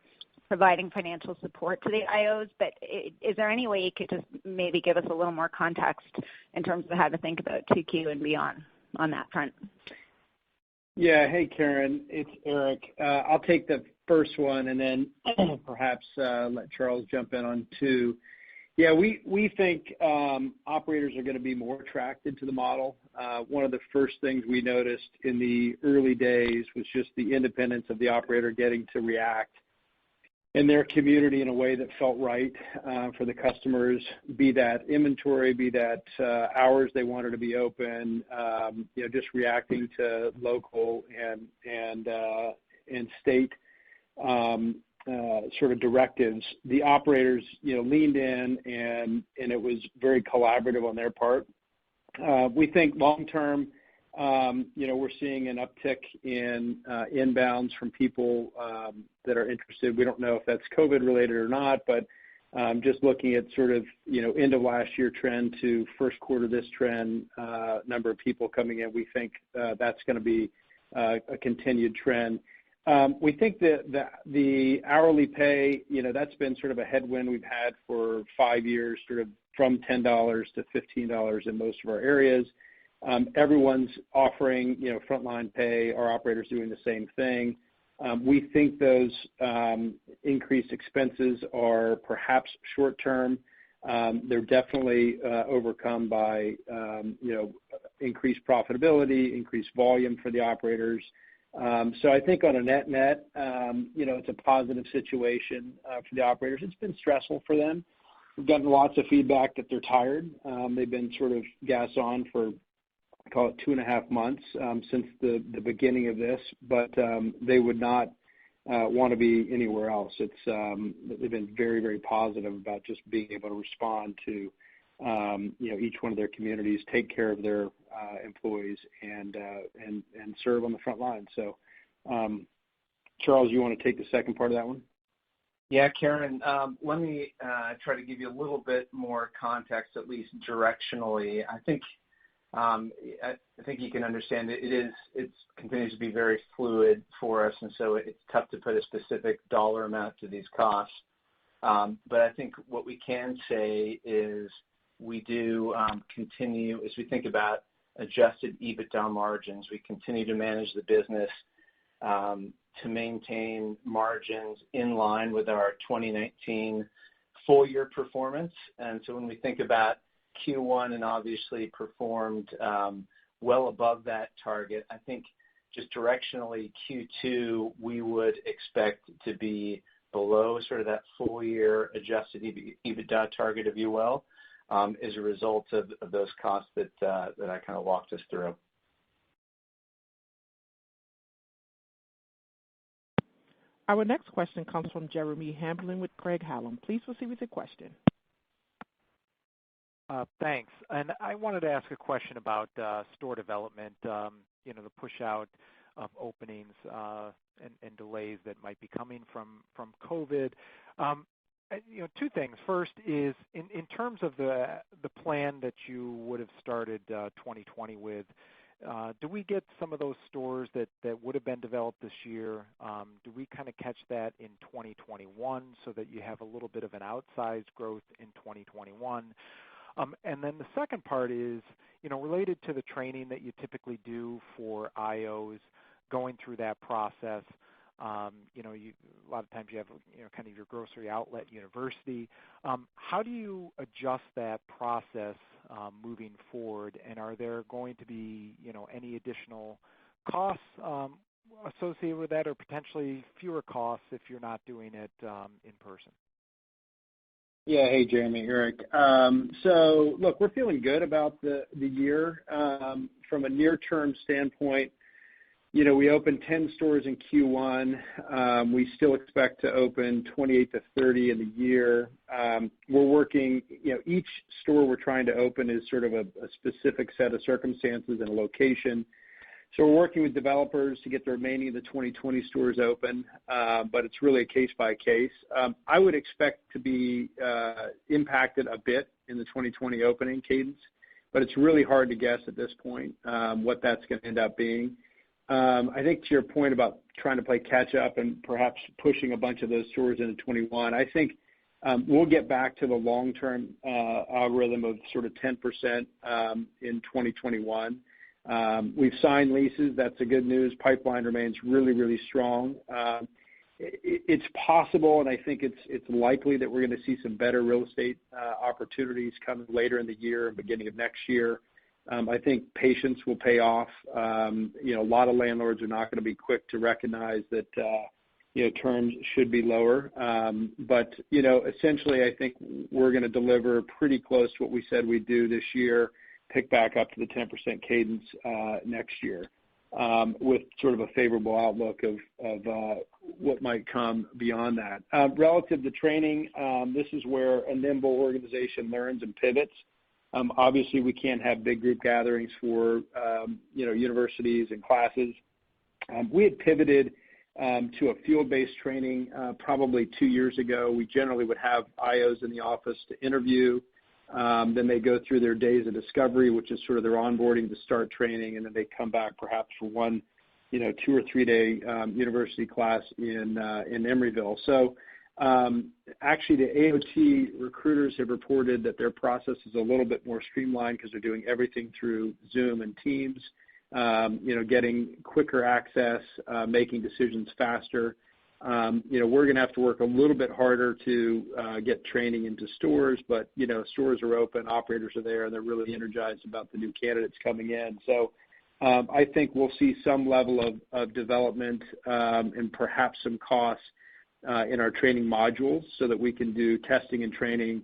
providing financial support to the IOs, but is there any way you could just maybe give us a little more context in terms of how to think about 2Q and beyond on that front? Yeah. Hey, Karen, it's Eric. I'll take the first one and then perhaps let Charles jump in on two. Yeah, we think operators are going to be more attracted to the model. One of the first things we noticed in the early days was just the independence of the operator getting to react in their community in a way that felt right for the customers, be that inventory, be that hours they wanted to be open, just reacting to local and state sort of directives. The operators, leaned in and it was very collaborative on their part. We think long term, we're seeing an uptick in inbounds from people that are interested. We don't know if that's COVID related or not, but just looking at sort of, end of last year trend to first quarter this trend, number of people coming in, we think that's going to be a continued trend. We think that the hourly pay, that's been sort of a headwind we've had for 5 years, sort of from $10 to $15 in most of our areas. Everyone's offering, frontline pay. Our operators doing the same thing. We think those increased expenses are perhaps short term. They're definitely overcome by, increased profitability, increased volume for the operators. So I think on a net, it's a positive situation for the operators. It's been stressful for them. We've gotten lots of feedback that they're tired. They've been sort of gas on for, call it 2.5 months since the beginning of this, but they would not want to be anywhere else. They've been very, very positive about just being able to respond to each one of their communities, take care of their employees, and serve on the front line. So, Charles, you want to take the second part of that one? Yeah, Karen, let me try to give you a little bit more context, at least directionally. I think you can understand it continues to be very fluid for us, and so it's tough to put a specific dollar amount to these costs. But I think what we can say is we do continue, as we think about adjusted EBITDA margins, we continue to manage the business to maintain margins in line with our 2019 full year performance. And so when we think about Q1 and obviously performed well above that target, I think just directionally Q2 we would expect to be below sort of that full year adjusted EBITDA target, if you will, as a result of those costs that I kind of walked us through. Our next question comes from Jeremy Hamblin with Craig-Hallum. Please proceed with your question. Thanks. And I wanted to ask a question about store development, the push out of openings and delays that might be coming from COVID. Two things. First is in terms of the plan that you would have started 2020 with, do we get some of those stores that would have been developed this year? Do we kind of catch that in 2021 so that you have a little bit of an outsized growth in 2021? And then the second part is, related to the training that you typically do for IOs going through that process. A lot of times you have, kind of your grocery outlet university. How do you adjust that process moving forward? And are there going to be, any additional costs associated with that, or potentially fewer costs if you're not doing it in person? Yeah. Hey, Jeremy, Eric. So look, we're feeling good about the year. From a near-term standpoint, we opened 10 stores in Q1. We still expect to open 28 to 30 in the year. We're working, each store we're trying to open is sort of a specific set of circumstances and a location. So we're working with developers to get the remaining of the 2020 stores open, but it's really a case by case. I would expect to be impacted a bit in the 2020 opening cadence, but it's really hard to guess at this point what that's going to end up being. I think to your point about trying to play catch up and perhaps pushing a bunch of those stores into 21, I think we'll get back to the long-term algorithm of sort of 10% in 2021. We've signed leases. That's the good news. Pipeline remains really, really strong. It's possible, and I think it's likely that we're going to see some better real estate opportunities coming later in the year and beginning of next year. I think patience will pay off. A lot of landlords are not going to be quick to recognize that terms should be lower. But essentially, I think we're going to deliver pretty close to what we said we'd do this year, pick back up to the 10% cadence next year, with sort of a favorable outlook of what might come beyond that. Relative to training, this is where a nimble organization learns and pivots. Obviously, we can't have big group gatherings for universities and classes. We had pivoted to a field-based training probably 2 years ago. We generally would have IOs in the office to interview. Then they go through their days of discovery, which is sort of their onboarding to start training, and then they come back perhaps for one, 2 or 3 day university class in Emeryville. So actually, the AOT recruiters have reported that their process is a little bit more streamlined because they're doing everything through Zoom and Teams. Getting quicker access, making decisions faster. We're going to have to work a little bit harder to get training into stores, but, stores are open, operators are there, and they're really energized about the new candidates coming in. So I think we'll see some level of development and perhaps some costs in our training modules so that we can do testing and training,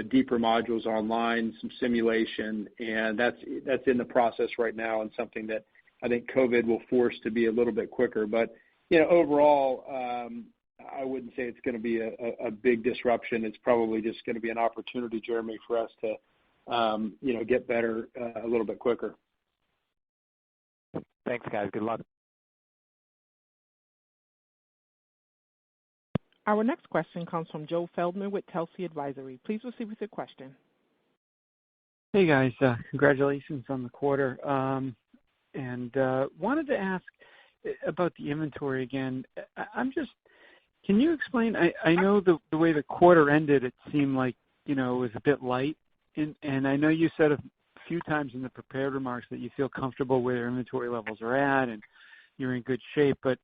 deeper modules online, some simulation, and that's in the process right now and something that I think COVID will force to be a little bit quicker. But, overall, I wouldn't say it's going to be a big disruption. It's probably just going to be an opportunity, Jeremy, for us to, get better a little bit quicker. Thanks, guys. Good luck. Our next question comes from Joe Feldman with Telsey Advisory. Please proceed with your question. Hey, guys. Congratulations on the quarter. And wanted to ask about the inventory again. Can you explain? I know the way the quarter ended, it seemed like, it was a bit light. And I know you said a few times in the prepared remarks that you feel comfortable where your inventory levels are at and you're in good shape. But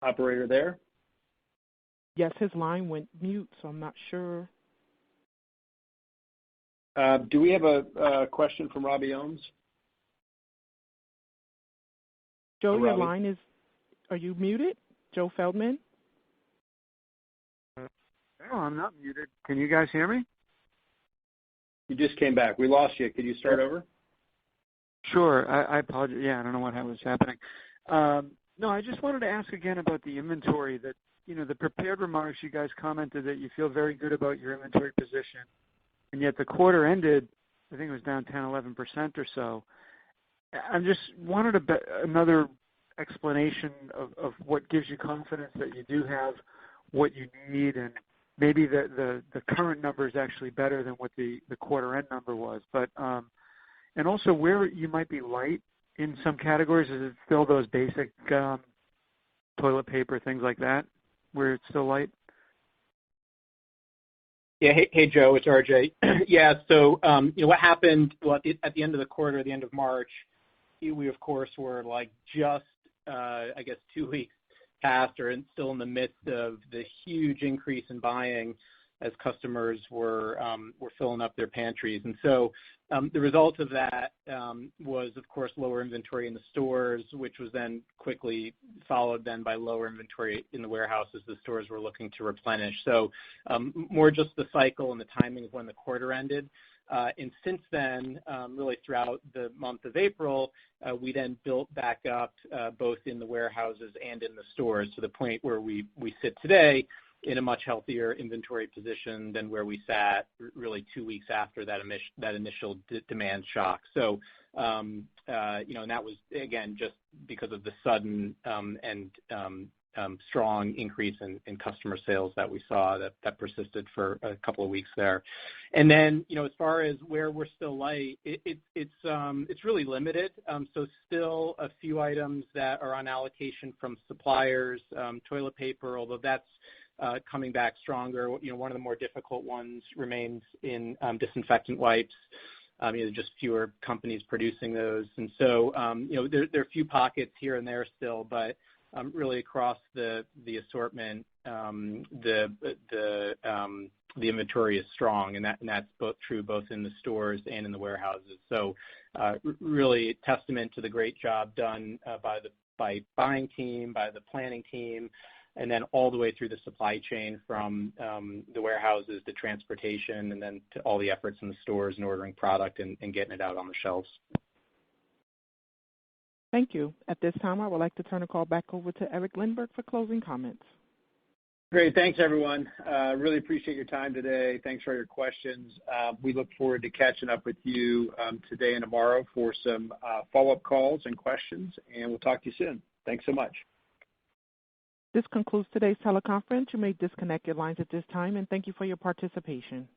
Operator there? Yes, his line went mute, so I'm not sure. Do we have a question from Robbie Ohms? Joe, your line is, are you muted? Joe Feldman? No, I'm not muted. Can you guys hear me? You just came back. We lost you. Could you start over? Sure. I apologize. Yeah, I don't know what was happening. No, I just wanted to ask again about the inventory that, the prepared remarks, you guys commented that you feel very good about your inventory position. And yet the quarter ended, I think it was down 10, 11% or so. I just wanted another explanation of what gives you confidence that you do have what you need, and maybe the current number is actually better than what the quarter end number was. But and also where you might be light in some categories. Is it still those basic toilet paper, things like that, where it's still light? Yeah. Hey, Joe, it's RJ. Yeah. So, what happened at the end of the quarter, the end of March, we of course were just, 2 weeks past or still in the midst of the huge increase in buying as customers were filling up their pantries. And so the result of that was, of course, lower inventory in the stores, which was then quickly followed then by lower inventory in the warehouses the stores were looking to replenish. So more just the cycle and the timing of when the quarter ended. And since then, really throughout the month of April, we then built back up both in the warehouses and in the stores to the point where we sit today. in a much healthier inventory position than where we sat really 2 weeks after that initial demand shock. So, and that was, again, just because of the sudden and strong increase in customer sales that we saw that persisted for a couple of weeks there. And then, as far as where we're still light, it's really limited. So still a few items that are on allocation from suppliers, toilet paper, although that's coming back stronger. One of the more difficult ones remains in disinfectant wipes. Just fewer companies producing those. And so, there are a few pockets here and there still, but really across the assortment, the inventory is strong, and that's true both in the stores and in the warehouses. So, really a testament to the great job done by buying team, by the planning team, and then all the way through the supply chain from the warehouses to transportation, and then to all the efforts in the stores and ordering product and getting it out on the shelves. Thank you. At this time, I would like to turn the call back over to Eric Lindberg for closing comments. Great. Thanks, everyone. Really appreciate your time today. Thanks for your questions. We look forward to catching up with you today and tomorrow for some follow-up calls and questions, and we'll talk to you soon. Thanks so much. This concludes today's teleconference. You may disconnect your lines at this time, and thank you for your participation.